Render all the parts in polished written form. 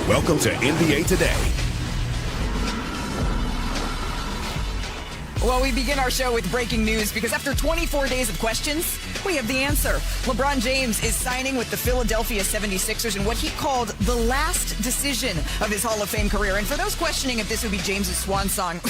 Welcome to NBA Today. Well, we begin our show with breaking news because after 24 days of questions, we have the answer. LeBron James is signing with the Philadelphia 76ers in what he called the last decision of his Hall of Fame career. And for those questioning if this would be James's swan song,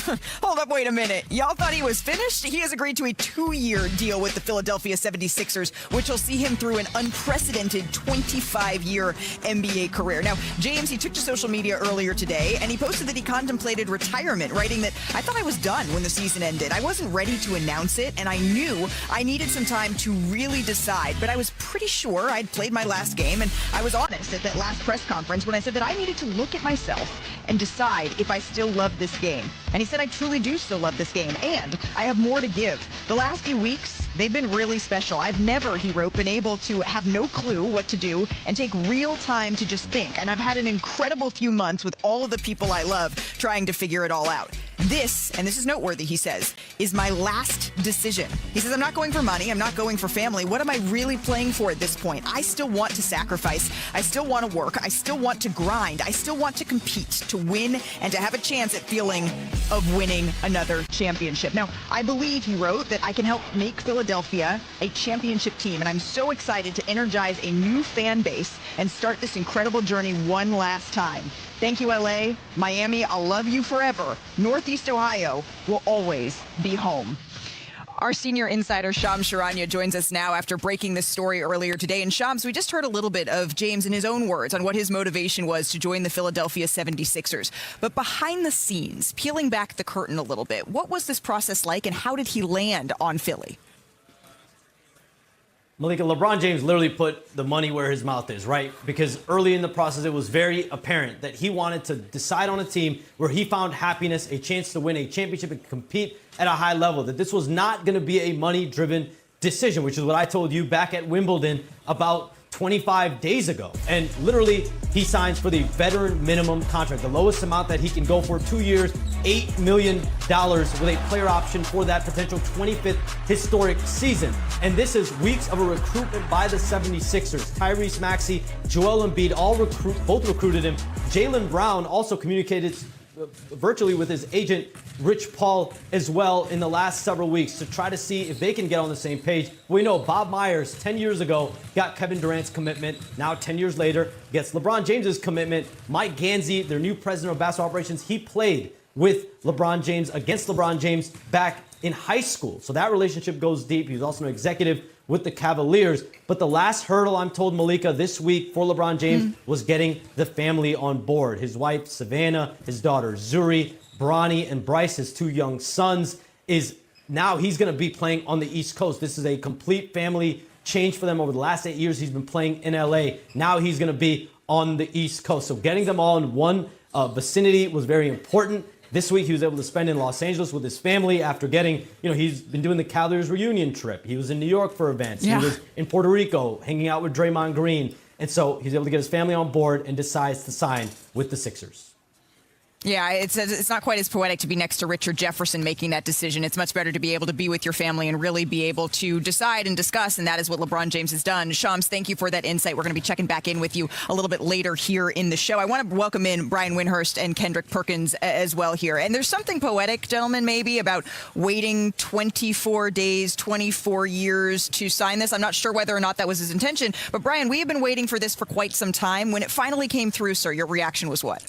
hold up, wait a minute. Y'all thought he was finished? He has agreed to a 2-year deal with the Philadelphia 76ers, which will see him through an unprecedented 25-year NBA career. Now, James, he took to social media earlier today, and he posted that he contemplated retirement, writing that, "I thought I was done when the season ended. I wasn't ready to announce it, and I knew I needed some time to really decide, but I was pretty sure I'd played my last game, and I was honest at that last press conference when I said that I needed to look at myself and decide if I still love this game." And he said, "I truly do still love this game, and I have more to give. The last few weeks, they've been really special. I've never," he wrote, "been able to have no clue what to do and take real time to just think. And I've had an incredible few months with all of the people I love trying to figure it all out. This," and this is noteworthy, he says, "is my last decision." He says, "I'm not going for money. I'm not going for family. What am I really playing for at this point? I still want to sacrifice. I still want to work. I still want to grind. I still want to compete, to win, and to have a chance at feeling of winning another championship." Now, "I believe," he wrote, "that I can help make Philadelphia a championship team, and I'm so excited to energize a new fan base and start this incredible journey one last time. Thank you, LA. Miami, I'll love you forever. Northeast Ohio will always be home." Our senior insider, Shams Chranaia, joins us now after breaking this story earlier today. And Shams, we just heard a little bit of James in his own words on what his motivation was to join the Philadelphia 76ers. But behind the scenes, peeling back the curtain a little bit, what was this process like and how did he land on Philly? Malika, LeBron James literally put the money where his mouth is, right? Because early in the process, it was very apparent that he wanted to decide on a team where he found happiness, a chance to win a championship and compete at a high level, that this was not going to be a money-driven decision, which is what I told you back at Wimbledon about 25 days ago. And literally, he signs for the veteran minimum contract, the lowest amount that he can go for, 2 years, $8 million with a player option for that potential 25th historic season. And this is weeks of a recruitment by the 76ers. Tyrese Maxey, Joel Embiid, both recruited him. Jaylen Brown also communicated virtually with his agent, Rich Paul, as well in the last several weeks to try to see if they can get on the same page. We know Bob Myers 10 years ago got Kevin Durant's commitment. Now 10 years later gets LeBron James's commitment. Mike Gansey, their new president of basketball operations, he played with LeBron James, against LeBron James back in high school. So that relationship goes deep. He was also an executive with the Cavaliers. But the last hurdle, I'm told, Malika, this week for LeBron James was getting the family on board. His wife, Savannah, his daughter, Zuri, Bronny, and Bryce, his 2 young sons, now he's going to be playing on the East Coast. This is a complete family change for them. Over the last 8 years, he's been playing in LA. Now he's going to be on the East Coast. So getting them all in one vicinity was very important. This week, he was able to spend in Los Angeles with his family after getting, he's been doing the Cavaliers reunion trip. He was in New York for events. Yeah. He was in Puerto Rico hanging out with Draymond Green. And so he's able to get his family on board and decides to sign with the Sixers. Yeah, it's not quite as poetic to be next to Richard Jefferson making that decision. It's much better to be able to be with your family and really be able to decide and discuss, and that is what LeBron James has done. Shams, thank you for that insight. We're going to be checking back in with you a little bit later here in the show. I want to welcome in Brian Windhurst and Kendrick Perkins as well here. And there's something poetic, gentlemen, maybe about waiting 24 days, 24 years to sign this. I'm not sure whether or not that was his intention, but Brian, we have been waiting for this for quite some time. When it finally came through, sir, your reaction was what?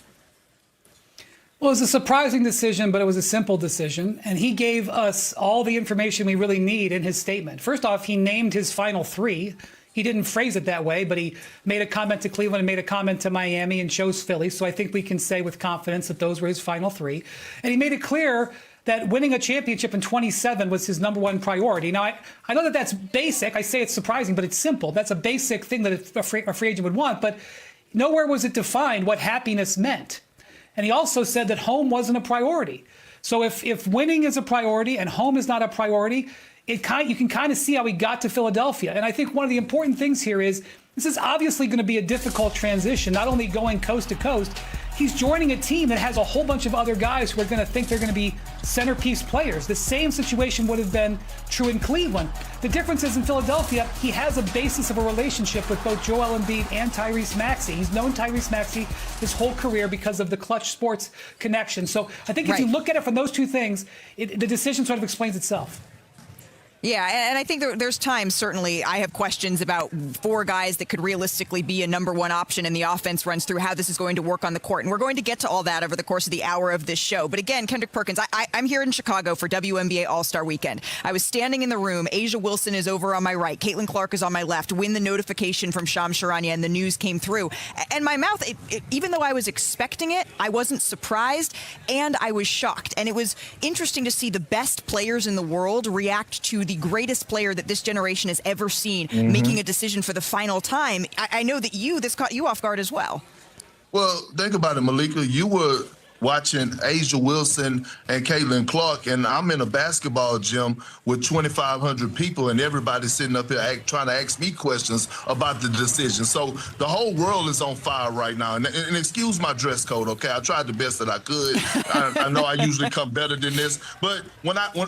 Well, it was a surprising decision, but it was a simple decision. And he gave us all the information we really need in his statement. First off, he named his final 3. He didn't phrase it that way, but he made a comment to Cleveland and made a comment to Miami and chose Philly. So I think we can say with confidence that those were his final 3. And he made it clear that winning a championship in 27 was his #1 priority. Now, I know that that's basic. I say it's surprising, but it's simple. That's a basic thing that a free agent would want. But nowhere was it defined what happiness meant. And he also said that home wasn't a priority. So if winning is a priority and home is not a priority, you can kind of see how he got to Philadelphia. And I think one of the important things here is this is obviously going to be a difficult transition, not only going coast to coast. he's joining a team that has a whole bunch of other guys who are going to think they're going to be centerpiece players. The same situation would have been true in Cleveland. The difference is in Philadelphia, he has a basis of a relationship with both Joel Embiid and Tyrese Maxey. He's known Tyrese Maxey his whole career because of the Clutch Sports connection. So I think if you look at it from those two things, the decision sort of explains itself. Yeah, and I think there's times, certainly, I have questions about 4 guys that could realistically be a number 1 option, and the offense runs through how this is going to work on the court. And we're going to get to all that over the course of the hour of this show. But again, Kendrick Perkins, I'm here in Chicago for WNBA All-Star Weekend. I was standing in the room. Asia Wilson is over on my right. Caitlin Clark is on my left. When the notification from Shams Charania and the news came through. And my mouth, even though I was expecting it, I wasn't surprised, and I was shocked. And it was interesting to see the best players in the world react to the greatest player that this generation has ever seen making a decision for the final time. I know that this caught you off guard as well. Well, think about it, Malika. You were watching Asia Wilson and Caitlin Clark, and I'm in a basketball gym with 2,500 people, and everybody's sitting up here trying to ask me questions about the decision. So the whole world is on fire right now. And excuse my dress code, okay? I tried the best that I could. I know I usually come better than this, but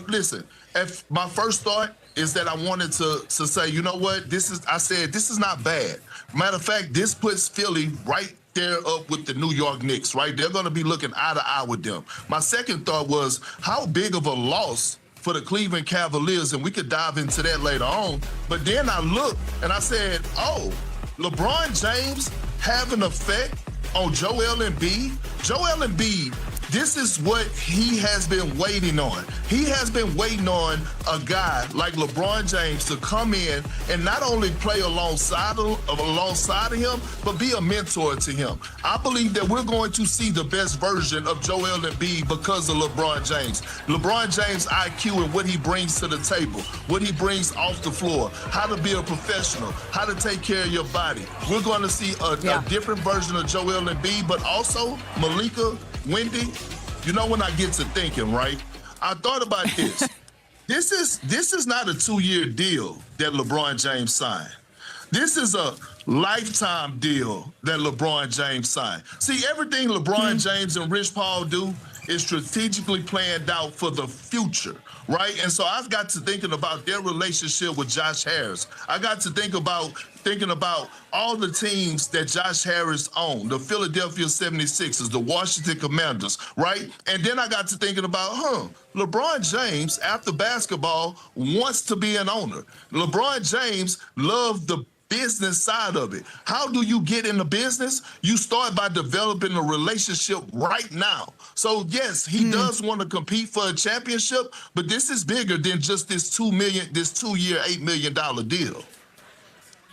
listen, if my first thought is that I wanted to say, you know what, this is not bad. Matter of fact, this puts Philly right there up with the New York Knicks, right? They're going to be looking eye to eye with them. My second thought was, how big of a loss for the Cleveland Cavaliers, and we could dive into that later on. But then I looked and I said, oh, LeBron James have an effect on Joel Embiid? Joel Embiid, this is what he has been waiting on. He has been waiting on a guy like LeBron James to come in and not only play alongside of him, but be a mentor to him. I believe that we're going to see the best version of Joel Embiid because of LeBron James. LeBron James' IQ and what he brings to the table, what he brings off the floor, how to be a professional, how to take care of your body. We're going to see a different version of Joel Embiid, but also Malika, Wendy, you know, when I get to thinking, right, I thought about this. This is not a 2-year deal that LeBron James signed. This is a lifetime deal that LeBron James signed. See, everything LeBron James and Rich Paul do is strategically planned out for the future, right? And so I've got to thinking about their relationship with Josh Harris. I got to thinking about all the teams that Josh Harris owned, the Philadelphia 76ers, the Washington Commanders, right? And then I got to thinking about, LeBron James, after basketball, wants to be an owner. LeBron James loved the business side of it. How do you get in the business? You start by developing a relationship right now. So yes, he does want to compete for a championship, but this is bigger than just this 2-year, $8 million deal.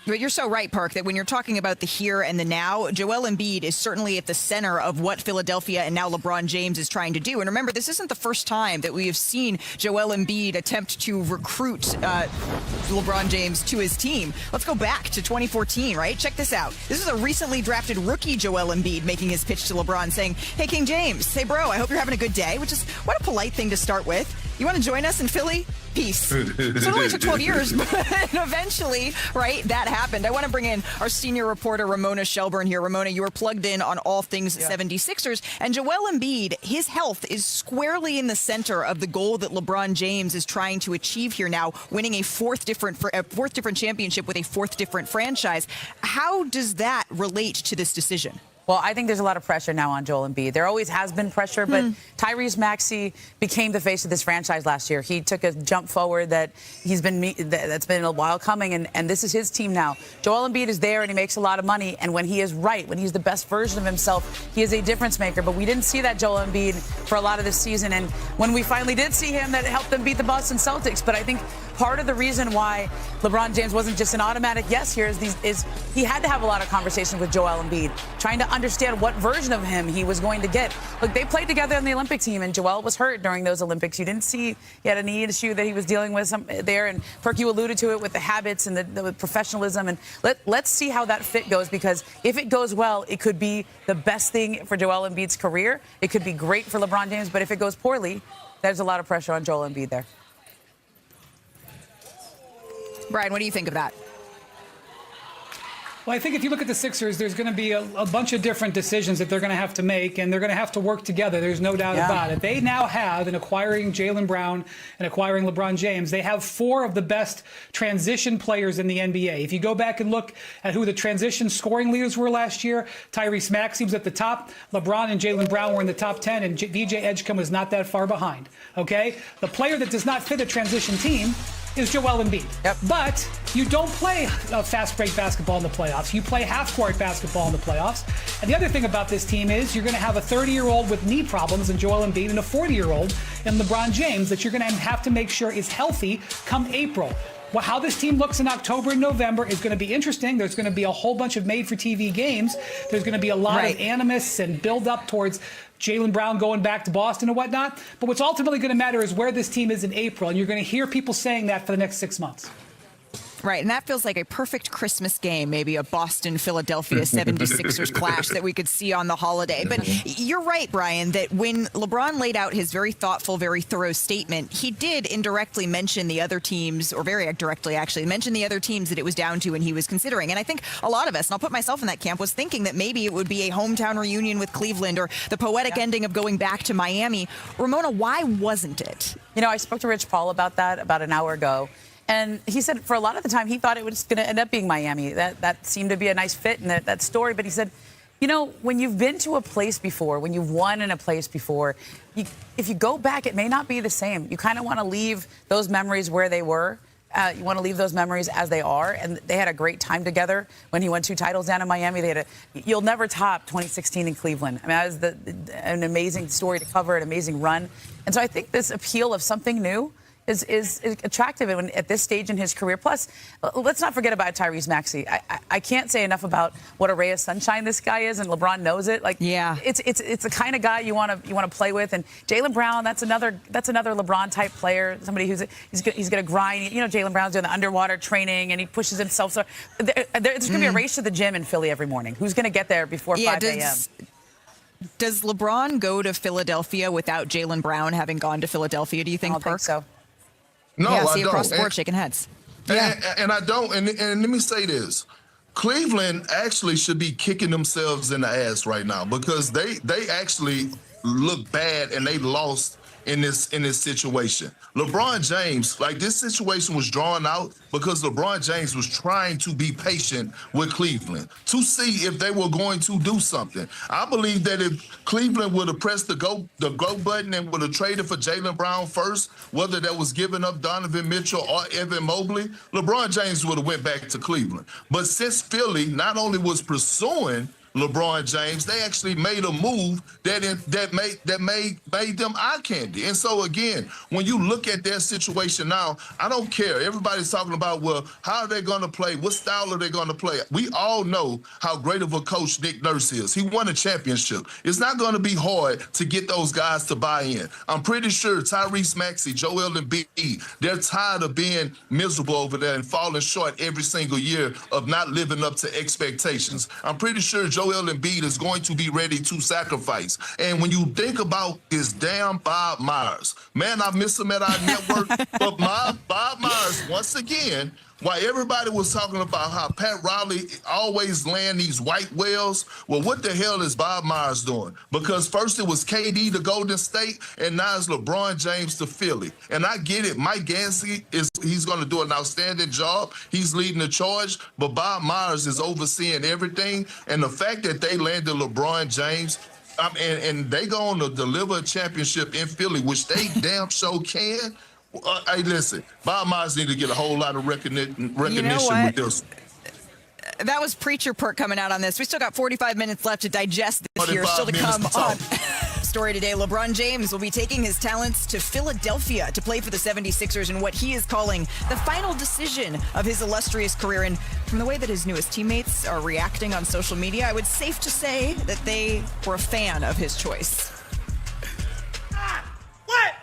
But you're so right, Park, that when you're talking about the here and the now, Joel Embiid is certainly at the center of what Philadelphia and now LeBron James is trying to do. And remember, this isn't the first time that we have seen Joel Embiid attempt to recruit LeBron James to his team. Let's go back to 2014, right? Check this out. This is a recently drafted rookie Joel Embiid making his pitch to LeBron saying, hey, King James, hey, bro, I hope you're having a good day, which is what a polite thing to start with. You want to join us in Philly? Peace. So it only took 12 years, but eventually, right, that happened. I want to bring in our senior reporter, Ramona Shelburne here. Ramona, you are plugged in on all things 76ers. And Joel Embiid, his health is squarely in the center of the goal that LeBron James is trying to achieve here now, winning a fourth different championship with a fourth different franchise. How does that relate to this decision? Well, I think there's a lot of pressure now on Joel Embiid. There always has been pressure, but Tyrese Maxey became the face of this franchise last year. He took a jump forward that's been a while coming, and this is his team now. Joel Embiid is there, and he makes a lot of money, and when he is right, when he's the best version of himself, he is a difference maker. But we didn't see that Joel Embiid for a lot of this season, and when we finally did see him, that helped them beat the Boston Celtics. But I think part of the reason why LeBron James wasn't just an automatic yes here is he had to have a lot of conversation with Joel Embiid, trying to understand what version of him he was going to get. Look, they played together on the Olympic team, and Joel was hurt during those Olympics. You didn't see he had a knee issue that he was dealing with there, and Perk, you alluded to it with the habits and the professionalism. And let's see how that fit goes, because if it goes well, it could be the best thing for Joel Embiid's career. It could be great for LeBron James, but if it goes poorly, there's a lot of pressure on Joel Embiid there. Brian, what do you think of that? Well, I think if you look at the Sixers, there's going to be a bunch of different decisions that they're going to have to make, and they're going to have to work together. There's no doubt about it. They now have, in acquiring Jaylen Brown and acquiring LeBron James, they have 4 of the best transition players in the NBA. If you go back and look at who the transition scoring leaders were last year, Tyrese Maxey was at the top. LeBron and Jaylen Brown were in the top 10, and VJ Edgecombe was not that far behind. Okay? The player that does not fit a transition team is Joel Embiid. Yep. But you don't play fast break basketball in the playoffs. You play half-court basketball in the playoffs. And the other thing about this team is you're going to have a 30-year-old with knee problems in Joel Embiid and a 40-year-old in LeBron James that you're going to have to make sure is healthy come April. Well, how this team looks in October and November is going to be interesting. There's going to be a whole bunch of made-for-TV games. There's going to be a lot of animus and build-up towards Jaylen Brown going back to Boston and whatnot. But what's ultimately going to matter is where this team is in April, and you're going to hear people saying that for the next 6 months. Right, and that feels like a perfect Christmas game, maybe a Boston-Philadelphia 76ers clash that we could see on the holiday. But you're right, Brian, that when LeBron laid out his very thoughtful, very thorough statement, he did indirectly mention the other teams, or very directly actually, mention the other teams that it was down to and he was considering. And I think a lot of us, and I'll put myself in that camp, was thinking that maybe it would be a hometown reunion with Cleveland or the poetic ending of going back to Miami. Ramona, why wasn't it? You know, I spoke to Rich Paul about that about an hour ago. And he said for a lot of the time he thought it was going to end up being Miami. That seemed to be a nice fit in that story. But he said, you know, when you've been to a place before, when you've won in a place before, if you go back, it may not be the same. You kind of want to leave those memories where they were. You want to leave those memories as they are. And they had a great time together when he won 2 titles down in Miami. You'll never top 2016 in Cleveland. I mean, that was an amazing story to cover, an amazing run. And so I think this appeal of something new is attractive at this stage in his career. Plus, let's not forget about Tyrese Maxey. I can't say enough about what a ray of sunshine this guy is, and LeBron knows it. Like, it's the kind of guy you want to play with. And Jaylen Brown, that's another LeBron type player. Somebody he's going to grind. You know, Jaylen Brown's doing the underwater training, and he pushes himself. So there's going to be a race to the gym in Philly every morning. Who's going to get there before 5 a.m.? Does LeBron go to Philadelphia without Jaylen Brown having gone to Philadelphia? Do you think? I don't think so. No, I I see don't. across the board shaking heads. And I don't. And let me say this. Cleveland actually should be kicking themselves in the ass right now because they actually look bad and they lost in this situation. LeBron James, like this situation was drawn out because LeBron James was trying to be patient with Cleveland to see if they were going to do something. I believe that if Cleveland would have pressed the go button and would have traded for Jaylen Brown first, whether that was giving up Donovan Mitchell or Evan Mobley, LeBron James would have went back to Cleveland. But since Philly not only was pursuing LeBron James, they actually made a move that made them eye candy. And so again, when you look at their situation now, I don't care. Everybody's talking about, well, how are they going to play? What style are they going to play? We all know how great of a coach Nick Nurse is. He won a championship. It's not going to be hard to get those guys to buy in. I'm pretty sure Tyrese Maxey, Joel Embiid, they're tired of being miserable over there and falling short every single year of not living up to expectations. I'm pretty sure Joel Embiid is going to be ready to sacrifice. And when you think about this damn Bob Myers, man, I miss him at our network, but Bob Myers, once again, while everybody was talking about how Pat Riley always land these white whales, well, what the hell is Bob Myers doing? Because first it was KD to Golden State, and now it's LeBron James to Philly. And I get it. Mike Gansey, he's going to do an outstanding job. He's leading the charge, but Bob Myers is overseeing everything. And the fact that they landed LeBron James, and they going to deliver a championship in Philly, which they damn sure can. Hey, listen, Bob Myers need to get a whole lot of recognition with this. That was preacher perk coming out on this. We still got 45 minutes left to digest this here. Still to come on Story Today. LeBron James will be taking his talents to Philadelphia to play for the 76ers in what he is calling the final decision of his illustrious career. And from the way that his newest teammates are reacting on social media, I would safe to say that they were a fan of his choice. What?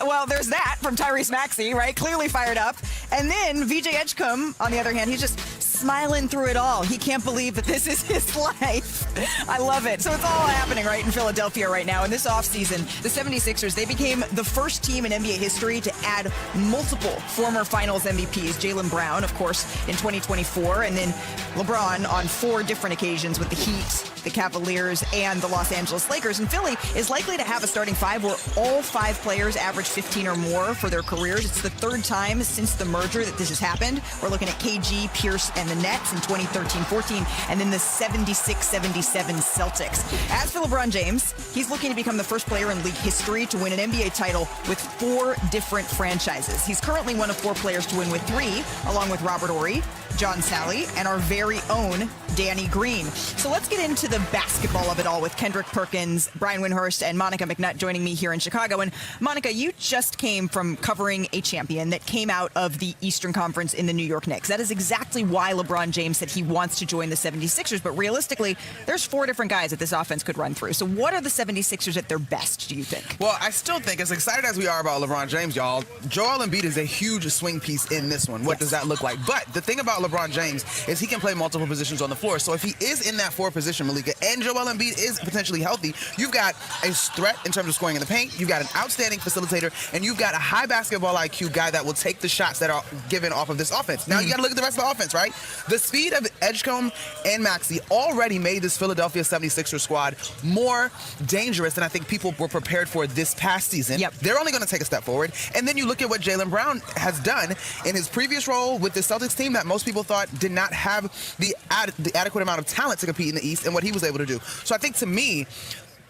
Well, there's that from Tyrese Maxey, right? Clearly fired up. And then VJ Edgecombe, on the other hand, he's just smiling through it all. He can't believe that this is his life. I love it. So it's all happening right in Philadelphia right now. In this offseason, the 76ers, they became the first team in NBA history to add multiple former Finals MVPs. Jaylen Brown, of course, in 2024, and then LeBron on 4 different occasions with the Heat, the Cavaliers, and the Los Angeles Lakers. And Philly is likely to have a starting 5 where all 5 players average 15 or more for their careers. It's the 3rd time since the merger that this has happened. We're looking at KG, Pierce, and the Nets in 2013-14, and then the 76-77 Celtics. As for LeBron James, he's looking to become the first player in league history to win an NBA title with 4 different franchises. He's currently one of 4 players to win with 3, along with Robert Horry, John Sally, and our very own Danny Green. So let's get into the basketball of it all with Kendrick Perkins, Brian Windhorst, and Monica McNutt joining me here in Chicago. And Monica, you just came from covering a champion that came out of the Eastern Conference in the New York Knicks. That is exactly why LeBron James said he wants to join the 76ers. But realistically, there's 4 different guys that this offense could run through. So what are the 76ers at their best, do you think? Well, I still think, as excited as we are about LeBron James, y'all, Joel Embiid is a huge swing piece in this one. What does that look like? But the thing about LeBron James is he can play multiple positions on the floor. So if he is in that 4 position, Malika, and Joel Embiid is potentially healthy, you've got a threat in terms of scoring in the paint, you've got an outstanding facilitator, and you've got a high basketball IQ guy that will take the shots that are given off of this offense. Now you got to look at the rest of the offense, right? The speed of Edgecombe and Maxey already made this Philadelphia 76ers squad more dangerous than I think people were prepared for this past season. Yep. They're only going to take a step forward. And then you look at what Jaylen Brown has done in his previous role with the Celtics team that most people thought did not have the adequate amount of talent to compete in the East, and what he was able to do. So I think, to me,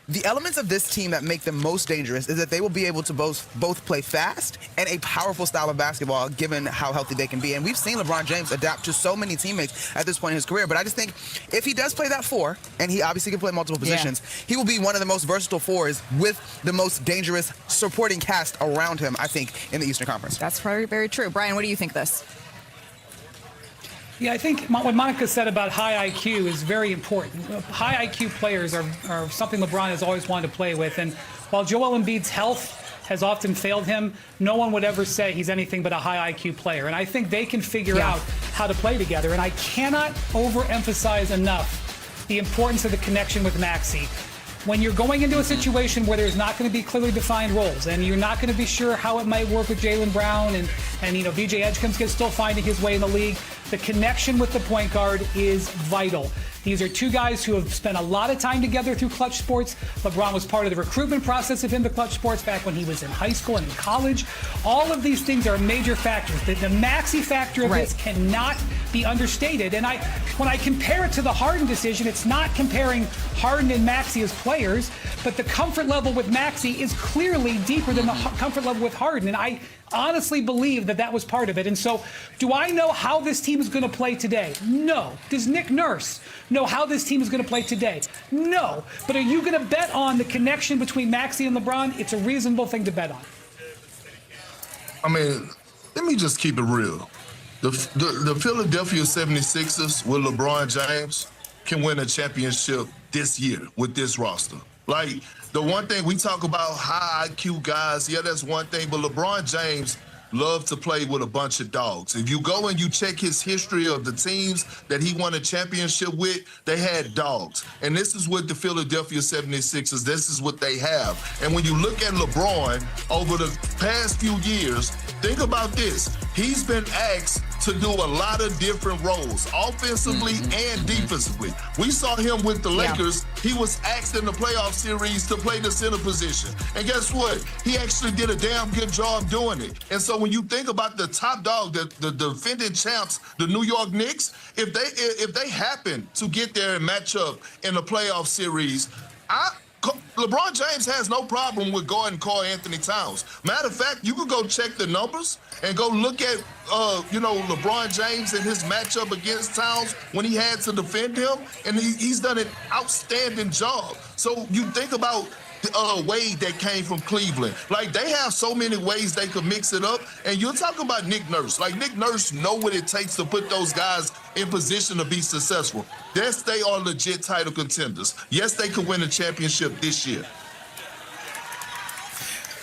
the elements of this team that make them most dangerous is that they will be able to both play fast and a powerful style of basketball, given how healthy they can be. And we've seen LeBron James adapt to so many teammates at this point in his career. But I just think if he does play that 4, and he obviously can play multiple positions, he will be one of the most versatile 4s with the most dangerous supporting cast around him, I think, in the Eastern Conference. That's very, very true. Brian, what do you think of this? Yeah, I think what Monica said about high IQ is very important. High IQ players are something LeBron has always wanted to play with. And while Joel Embiid's health has often failed him, no one would ever say he's anything but a high IQ player. And I think they can figure out how to play together. And I cannot overemphasize enough the importance of the connection with Maxey. When you're going into a situation where there's not going to be clearly defined roles, and you're not going to be sure how it might work with Jaylen Brown, and VJ Edgecombe's still finding his way in the league, the connection with the point guard is vital. These are 2 guys who have spent a lot of time together through Clutch Sports. LeBron was part of the recruitment process of him to Clutch Sports back when he was in high school and in college. All of these things are major factors. The Maxey factor of this cannot be understated. And when I compare it to the Harden decision, it's not comparing Harden and Maxey as players, but the comfort level with Maxey is clearly deeper than the comfort level with Harden. And I honestly believe that was part of it. And so, do I know how this team is going to play today? No. Does Nick Nurse know how this team is going to play today? No. But are you going to bet on the connection between Maxey and LeBron? It's a reasonable thing to bet on. I mean, let me just keep it real. The Philadelphia 76ers with LeBron James can win a championship this year with this roster. Like, the one thing we talk about, high IQ guys, that's one thing, but LeBron James loves to play with a bunch of dogs. If you go and you check his history of the teams that he won a championship with, they had dogs. And this is what the Philadelphia 76ers, this is what they have. And when you look at LeBron over the past few years, think about this. He's been asked to do a lot of different roles, offensively and defensively. We saw him with the Lakers. He was asked in the playoff series to play the center position. And guess what? He actually did a damn good job doing it. And so when you think about the top dog, the defending champs, the New York Knicks, if they happen to get there and match up in the playoff series, LeBron James has no problem with going and call Anthony Towns. Matter of fact, you can go check the numbers and go look at, LeBron James and his matchup against Towns when he had to defend him, and he's done an outstanding job. So you think about Wade that came from Cleveland. Like, they have so many ways they could mix it up. And you're talking about Nick Nurse. Like, Nick Nurse know what it takes to put those guys in position to be successful. Yes, they are legit title contenders. Yes, they could win a championship this year.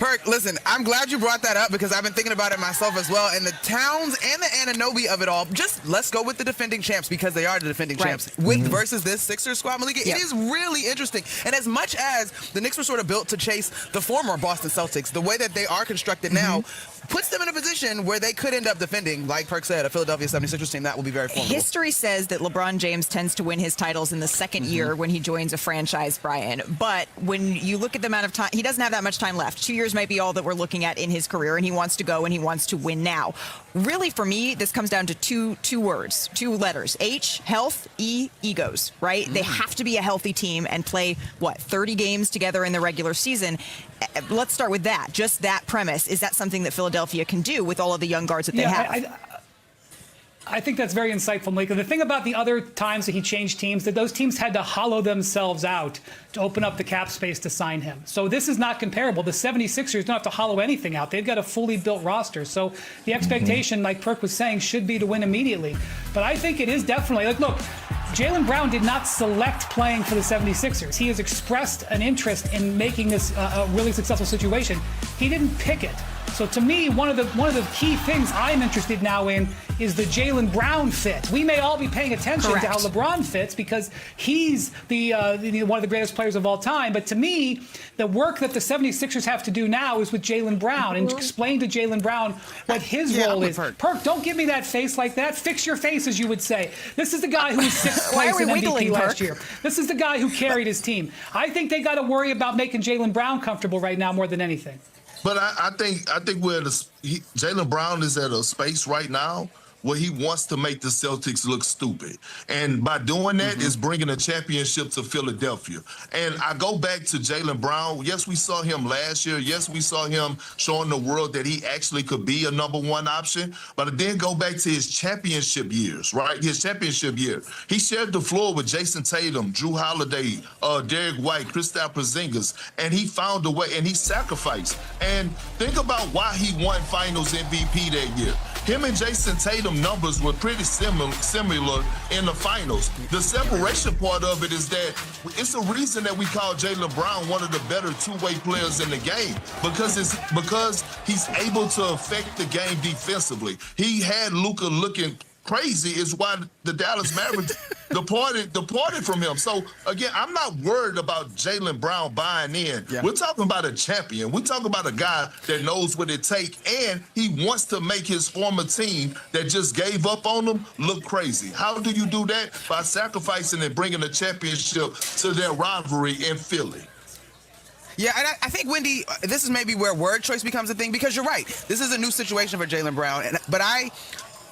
Perk, listen, I'm glad you brought that up because I've been thinking about it myself as well. And the Towns and the Anunoby of it all, just let's go with the defending champs because they are the defending champs. Versus this Sixers squad, Malika, it is really interesting. And as much as the Knicks were sort of built to chase the former Boston Celtics, the way that they are constructed now puts them in a position where they could end up defending, like Perk said, a Philadelphia 76ers team that will be very formidable. History says that LeBron James tends to win his titles in the second year when he joins a franchise, Brian. But when you look at the amount of time, he doesn't have that much time left. 2 years might be all that we're looking at in his career, and he wants to go and he wants to win now. Really, for me, this comes down to two words, 2 letters. H, health, E, egos, right? They have to be a healthy team and play, 30 games together in the regular season. Let's start with that. Just that premise. Is that something that Philadelphia can do with all of the young guards that they have? I think that's very insightful, Malika. The thing about the other times that he changed teams, that those teams had to hollow themselves out to open up the cap space to sign him. So this is not comparable. The 76ers don't have to hollow anything out. They've got a fully built roster. So the expectation, like Perk was saying, should be to win immediately. But I think it is definitely, look, Jaylen Brown did not select playing for the 76ers. He has expressed an interest in making this a really successful situation. He didn't pick it. So to me, one of the key things I'm interested now in is the Jaylen Brown fit. We may all be paying attention to how LeBron fits because he's the one of the greatest players of all time. But to me, the work that the 76ers have to do now is with Jaylen Brown and explain to Jaylen Brown what his role is. Perk, don't give me that face like that. Fix your face, as you would say. This is the guy who was 6th place in MVP last year. This is the guy who carried his team. I think they got to worry about making Jaylen Brown comfortable right now more than anything. But I think Jaylen Brown is at a space right now where he wants to make the Celtics look stupid. And by doing that, is bringing a championship to Philadelphia. And I go back to Jaylen Brown. Yes, we saw him last year. Yes, we saw him showing the world that he actually could be a #1 option. But then go back to his championship years, right? His championship year. He shared the floor with Jason Tatum, Drew Holiday, Derek White, Kristaps Porzingis, and he found a way, and he sacrificed. And think about why he won Finals MVP that year. Him and Jason Tatum numbers were pretty similar in the finals. The separation part of it is that it's a reason that we call Jaylen Brown one of the better two-way players in the game because he's able to affect the game defensively. He had Luka looking crazy is why the Dallas Mavericks departed from him. So, again, I'm not worried about Jaylen Brown buying in. Yeah. We're talking about a champion. We're talking about a guy that knows what it takes, and he wants to make his former team that just gave up on him look crazy. How do you do that? By sacrificing and bringing a championship to their rivalry in Philly. Yeah, and I think, Wendy, this is maybe where word choice becomes a thing because you're right. This is a new situation for Jaylen Brown, but I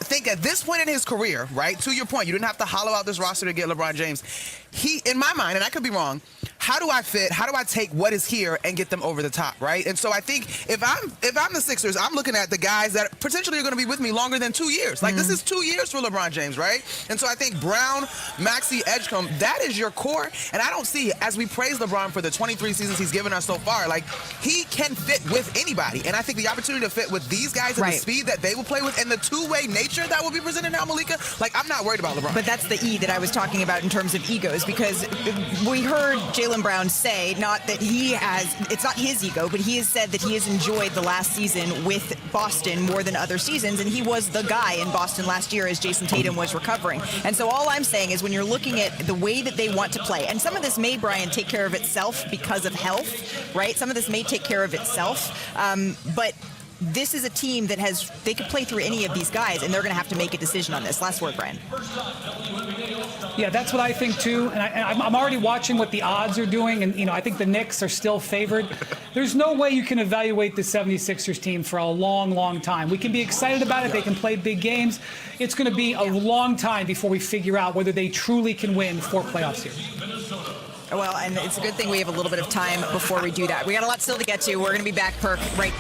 think at this point in his career, right, to your point, you didn't have to hollow out this roster to get LeBron James. He, in my mind, and I could be wrong, how do I take what is here and get them over the top, right? And so I think if I'm the Sixers, I'm looking at the guys that potentially are going to be with me longer than 2 years. Like, this is 2 years for LeBron James, right? And so I think Brown, Maxey, Edgecombe, that is your core. And I don't see, as we praise LeBron for the 23 seasons he's given us so far, like, he can fit with anybody. And I think the opportunity to fit with these guys and the speed that they will play with and the two-way nature that will be presented now, Malika, like, I'm not worried about LeBron. But that's the E that I was talking about in terms of egos, because we heard Jaylen Brown say, not that it's not his ego, but he has said that he has enjoyed the last season with Boston more than other seasons, and he was the guy in Boston last year as Jason Tatum was recovering. And so all I'm saying is when you're looking at the way that they want to play, and some of this may, Brian, take care of itself because of health, right? Some of this may take care of itself, but this is a team that they could play through any of these guys, and they're going to have to make a decision on this. Last word, Brian. Yeah, that's what I think too. And I'm already watching what the odds are doing, and I think the Knicks are still favored. There's no way you can evaluate the 76ers team for a long, long time. We can be excited about it. They can play big games. It's going to be a long time before we figure out whether they truly can win 4 playoff series. Well, and it's a good thing we have a little bit of time before we do that. We got a lot still to get to. We're going to be back, Perk, right.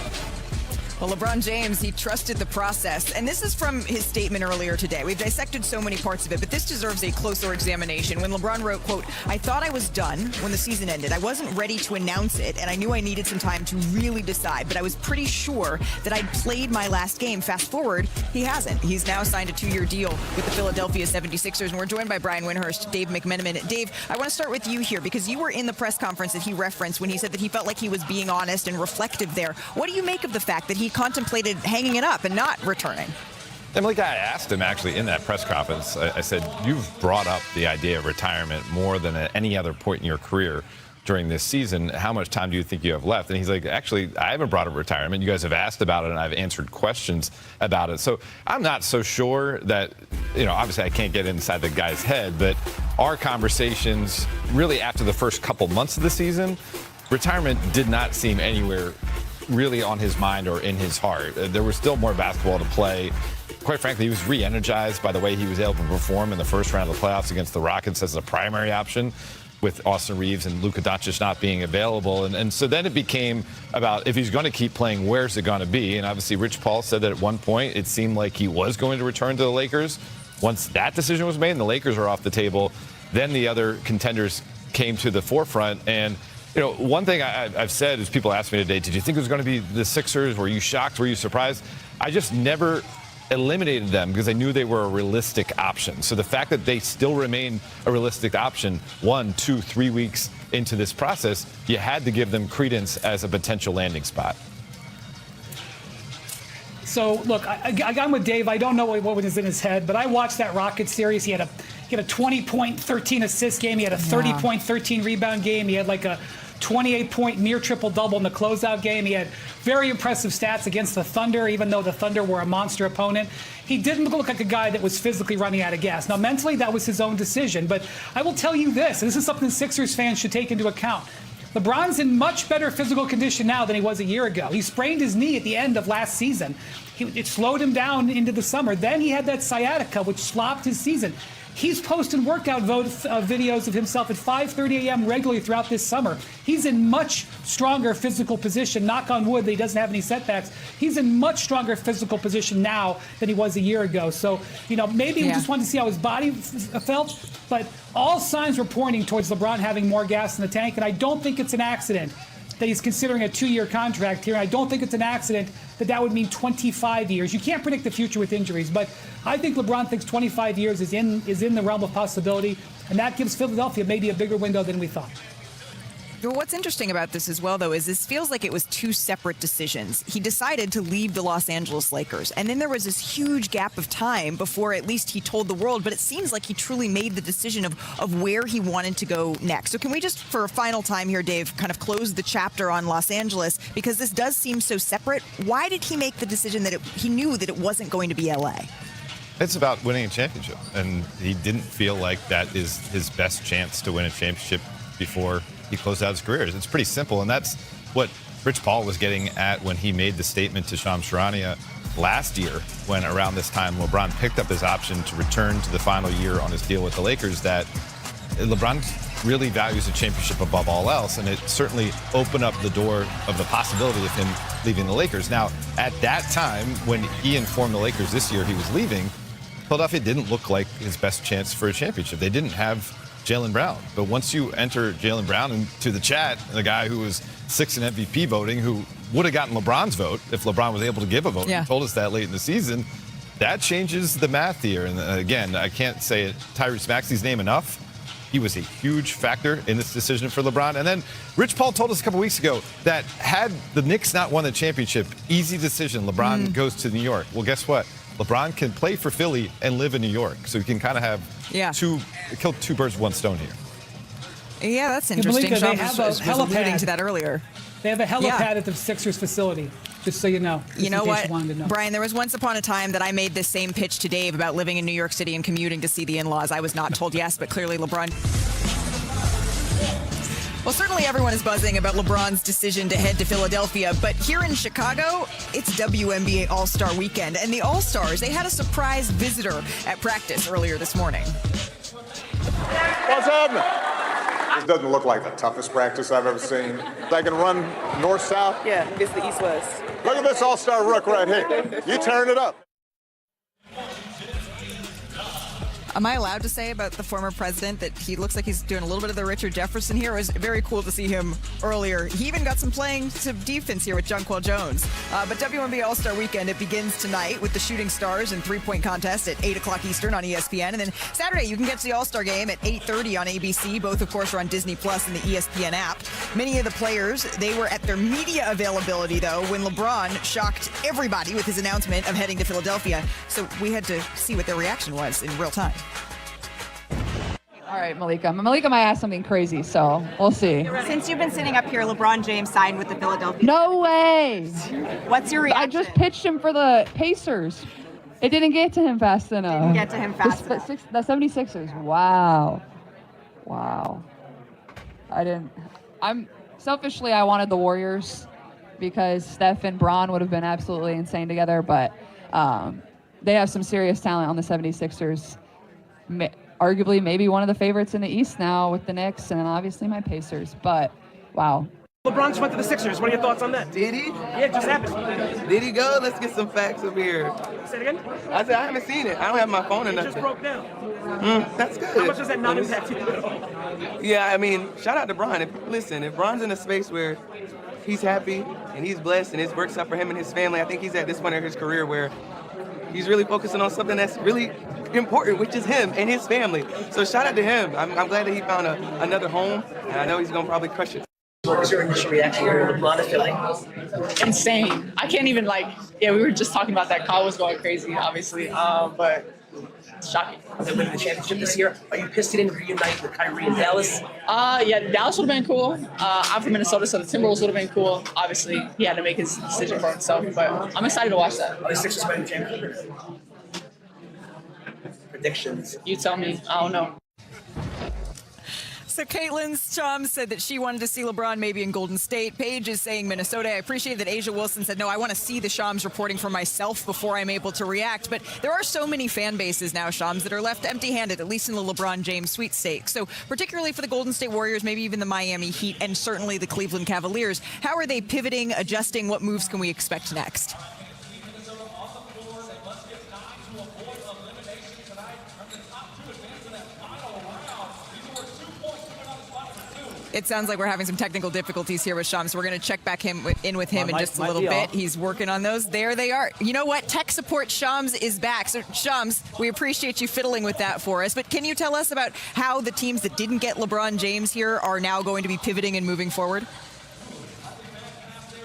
Well, LeBron James, he trusted the process. And this is from his statement earlier today. We've dissected so many parts of it, but this deserves a closer examination. When LeBron wrote, quote, "I thought I was done when the season ended. I wasn't ready to announce it, and I knew I needed some time to really decide, but I was pretty sure that I'd played my last game." Fast forward, he hasn't. He's now signed a 2-year deal with the Philadelphia 76ers, and we're joined by Brian Windhorst, Dave McMenamin. Dave, I want to start with you here because you were in the press conference that he referenced when he said that he felt like he was being honest and reflective there. What do you make of the fact that he contemplated hanging it up and not returning? And like I asked him actually in that press conference, I said, you've brought up the idea of retirement more than at any other point in your career during this season. How much time do you think you have left? And he's like, actually, I haven't brought up retirement. You guys have asked about it and I've answered questions about it. So I'm not so sure that, obviously I can't get inside the guy's head, but our conversations really after the first couple months of the season, retirement did not seem anywhere really on his mind or in his heart. There was still more basketball to play. Quite frankly, he was re-energized by the way he was able to perform in the first round of the playoffs against the Rockets as a primary option with Austin Reeves and Luka Doncic not being available. And so then it became about if he's going to keep playing, where's it going to be? And obviously Rich Paul said that at one point it seemed like he was going to return to the Lakers. Once that decision was made and the Lakers were off the table, then the other contenders came to the forefront. And one thing I've said is people asked me today, did you think it was going to be the Sixers? Were you shocked? Were you surprised? I just never eliminated them because I knew they were a realistic option. So the fact that they still remain a realistic option 1, 2, 3 weeks into this process, you had to give them credence as a potential landing spot. So, look, I'm with Dave. I don't know what was in his head, but I watched that Rockets series. He had a 20-point, 13-assist game. He had a 30-point, 13-rebound game. He had like a 28-point near triple-double in the closeout game. He had very impressive stats against the Thunder, even though the Thunder were a monster opponent. He didn't look like a guy that was physically running out of gas. Now, mentally, that was his own decision. But I will tell you this, and this is something Sixers fans should take into account. LeBron's in much better physical condition now than he was a year ago. He sprained his knee at the end of last season. It slowed him down into the summer. Then he had that sciatica, which slopped his season. He's posting workout videos of himself at 5:30 a.m. regularly throughout this summer. He's in much stronger physical position, knock on wood that he doesn't have any setbacks. He's in much stronger physical position now than he was a year ago. So, maybe we just wanted to see how his body felt, but all signs were pointing towards LeBron having more gas in the tank, and I don't think it's an accident that he's considering a 2-year contract here. I don't think it's an accident that would mean 25 years. You can't predict the future with injuries, but I think LeBron thinks 25 years is in the realm of possibility, and that gives Philadelphia maybe a bigger window than we thought. What's interesting about this as well, though, is this feels like it was two separate decisions. He decided to leave the Los Angeles Lakers, and then there was this huge gap of time before at least he told the world, but it seems like he truly made the decision of where he wanted to go next. So can we just, for a final time here, Dave, kind of close the chapter on Los Angeles, because this does seem so separate. Why did he make the decision that he knew that it wasn't going to be L.A.? It's about winning a championship, and he didn't feel like that is his best chance to win a championship before he closed out his career. It's pretty simple, and that's what Rich Paul was getting at when he made the statement to Chranaia last year, when around this time LeBron picked up his option to return to the final year on his deal with the Lakers, that LeBron really values a championship above all else, and it certainly opened up the door of the possibility of him leaving the Lakers. Now, at that time, when he informed the Lakers this year he was leaving, Philadelphia didn't look like his best chance for a championship. They didn't have Jaylen Brown. But once you enter Jaylen Brown into the chat, the guy who was 6th in MVP voting, who would have gotten LeBron's vote if LeBron was able to give a vote, he told us that late in the season, that changes the math here. And again, I can't say Tyrese Maxey's name enough. He was a huge factor in this decision for LeBron. And then Rich Paul told us a couple weeks ago that had the Knicks not won the championship, easy decision, LeBron goes to New York. Well, guess what? LeBron can play for Philly and live in New York. So he can kind of have kill two birds with one stone here. Yeah, that's interesting. They have a was alluding to that earlier. They have a helipad at the Sixers facility, just so you know. You know what, Brian, there was once upon a time that I made this same pitch to Dave about living in New York City and commuting to see the in-laws. I was not told yes, but clearly LeBron. Well, certainly everyone is buzzing about LeBron's decision to head to Philadelphia, but here in Chicago, it's WNBA All-Star Weekend, and the All-Stars, they had a surprise visitor at practice earlier this morning. What's happening? This doesn't look like the toughest practice I've ever seen. I can run north-south. Yeah, it's the east-west. Look at this all-star rook right here. You turn it up. Am I allowed to say about the former president that he looks like he's doing a little bit of the Richard Jefferson here? It was very cool to see him earlier. He even got some playing some defense here with Jonquel Jones. But WNBA All-Star Weekend, it begins tonight with the Shooting Stars and three-point contest at 8 o'clock Eastern on ESPN. And then Saturday, you can get to the All-Star game at 8:30 on ABC. Both, of course, are on Disney Plus and the ESPN app. Many of the players, they were at their media availability, though, when LeBron shocked everybody with his announcement of heading to Philadelphia. So we had to see what their reaction was in real time. All right, Malika. Malika might ask something crazy, so we'll see. Since you've been sitting up here, LeBron James signed with the Philadelphia. No way. What's your reaction? I just pitched him for the Pacers. It didn't get to him fast enough. Didn't get to him fast enough. The 76ers. Wow. Selfishly, I wanted the Warriors because Steph and Bron would have been absolutely insane together, but they have some serious talent on the 76ers. Arguably maybe one of the favorites in the East now with the Knicks and obviously my Pacers, but wow. LeBron just went to the Sixers. What are your thoughts on that? Did he? Yeah, it just happened. Did he go? Let's get some facts up here. Say it again? I said I haven't seen it. I don't have my phone or It nothing. just broke down. That's good. How much does that not impact you at all? Yeah, I mean, shout out to Bron. If Bron's in a space where he's happy and he's blessed and it works out for him and his family, I think he's at this point in his career where he's really focusing on something that's really important, which is him and his family. So shout out to him. I'm glad that he found another home, and I know he's going to probably crush it. What was your initial reaction to LeBron is Philly? Insane. I can't even we were just talking about that. Kyle was going crazy, obviously, but it's shocking. They're winning the championship this year. Are you pissed he didn't reunite with Kyrie in Dallas? Yeah, Dallas would have been cool. I'm from Minnesota, so the Timberwolves would have been cool. Obviously, he had to make his decision for himself, but I'm excited to watch that. Are the Sixers winning the championship? Predictions. You tell me. I don't know. So Caitlin's chum said that she wanted to see LeBron maybe in Golden State. Paige is saying Minnesota. I appreciate that Asia Wilson said, no, I want to see the Shams reporting for myself before I'm able to react. But there are so many fan bases now, Shams, that are left empty-handed, at least in the LeBron James sweepstakes. So particularly for the Golden State Warriors, maybe even the Miami Heat, and certainly the Cleveland Cavaliers, how are they pivoting, adjusting? What moves can we expect next? It sounds like we're having some technical difficulties here with Shams, so we're going to check back in with him in just a little bit. He's working on those. There they are. You know what? Tech support Shams is back. So Shams, we appreciate you fiddling with that for us. But can you tell us about how the teams that didn't get LeBron James here are now going to be pivoting and moving forward?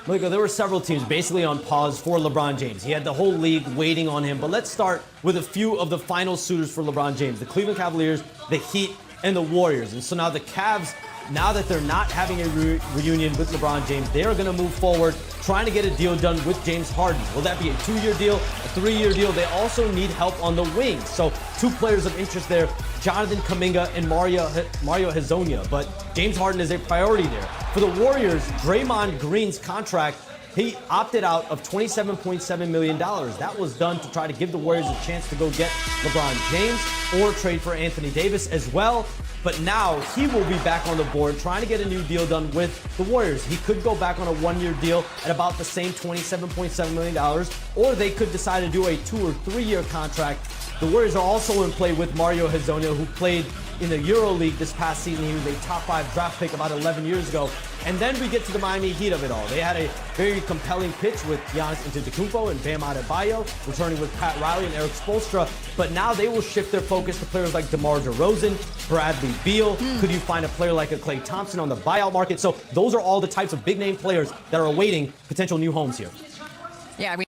Malika, there were several teams basically on pause for LeBron James. He had the whole league waiting on him. But let's start with a few of the final suitors for LeBron James. The Cleveland Cavaliers, the Heat, and the Warriors. And so now the Cavs, now that they're not having a reunion with LeBron James, they are going to move forward trying to get a deal done with James Harden. Will that be a 2-year deal, a 3-year deal? They also need help on the wings. So two players of interest there, Jonathan Kuminga and Mario Hezonja. But James Harden is a priority there. For the Warriors, Draymond Green's contract, he opted out of $27.7 million. That was done to try to give the Warriors a chance to go get LeBron James or trade for Anthony Davis as well. But now he will be back on the board trying to get a new deal done with the Warriors. He could go back on a 1-year deal at about the same $27.7 million, or they could decide to do a 2- or 3-year contract. The Warriors are also in play with Mario Hezonja, who played in the EuroLeague this past season. He was a top 5 draft pick about 11 years ago. And then we get to the Miami Heat of it all. They had a very compelling pitch with Giannis Antetokounmpo and Bam Adebayo, returning with Pat Riley and Eric Spoelstra. But now they will shift their focus to players like DeMar DeRozan, Bradley Beal. Could you find a player like a Klay Thompson on the buyout market? So those are all the types of big-name players that are awaiting potential new homes here. Yeah,